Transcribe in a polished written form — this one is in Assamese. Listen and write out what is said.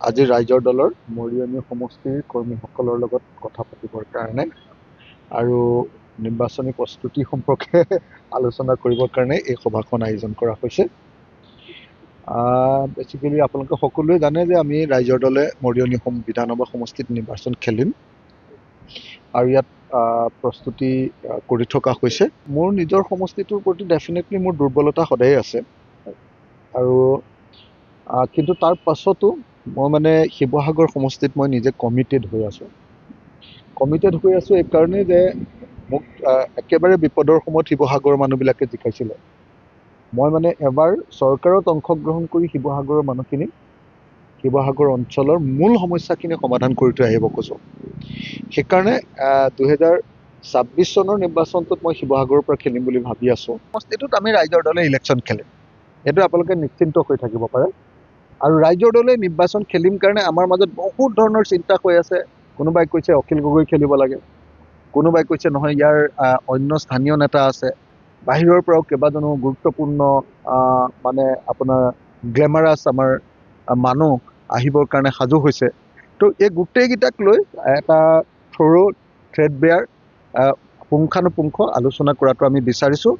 আজি ৰাইজৰ দলৰ মৰিয়নি সমষ্টিৰ কৰ্মীসকলৰ লগত কথা পাতিবৰ কাৰণে আৰু নিৰ্বাচনী প্ৰস্তুতি সম্পৰ্কে আলোচনা কৰিবৰ কাৰণে এই সভাখন আয়োজন কৰা হৈছে। বেচিকেলি আপোনালোকে সকলোৱে জানে যে আমি ৰাইজৰ দলে মৰিয়নি বিধানসভা সমষ্টিত নিৰ্বাচন খেলিম আৰু ইয়াত প্ৰস্তুতি কৰি থকা হৈছে। মোৰ নিজৰ সমষ্টিটোৰ প্ৰতি ডেফিনেটলি মোৰ দুৰ্বলতা সদায়ে আছে আৰু কিন্তু তাৰ পাছতো মই মানে শিৱসাগৰ সমষ্টিত মই নিজে কমিটেড হৈ আছোঁ এইকাৰণেই যে মোক একেবাৰে বিপদৰ সময়ত শিৱসাগৰৰ মানুহবিলাকে জিকাইছিলে। মই মানে এবাৰ চৰকাৰত অংশগ্ৰহণ কৰি শিৱসাগৰৰ মানুহখিনিক শিৱসাগৰ অঞ্চলৰ মূল সমস্যাখিনি সমাধান কৰি থৈ আহিব খোজোঁ। সেইকাৰণে 2026 চনৰ নিৰ্বাচনটোত মই শিৱসাগৰৰ পৰা খেলিম বুলি ভাবি আছোঁ। সমষ্টিটোত আমি ৰাইজৰ দলে ইলেকশ্যন খেলিম, এইটো আপোনালোকে নিশ্চিন্ত হৈ থাকিব পাৰে। আৰু ৰাইজৰ দলে নিৰ্বাচন খেলিম কাৰণে আমাৰ মাজত বহুত ধৰণৰ চিন্তা হৈ আছে। কোনোবাই কৈছে অখিল গগৈ খেলিব লাগে, কোনোবাই কৈছে নহয় ইয়াৰ অন্য স্থানীয় নেতা আছে, বাহিৰৰ পৰাও কেইবাজনো গুৰুত্বপূৰ্ণ মানে আপোনাৰ গ্লেমাৰাছ আমাৰ মানুহ আহিবৰ কাৰণে সাজু হৈছে। তো এই গোটেইকেইটাক লৈ এটা থৰ থ্ৰেডবেয়াৰ পুংখানুপুংখ আলোচনা কৰাটো আমি বিচাৰিছোঁ।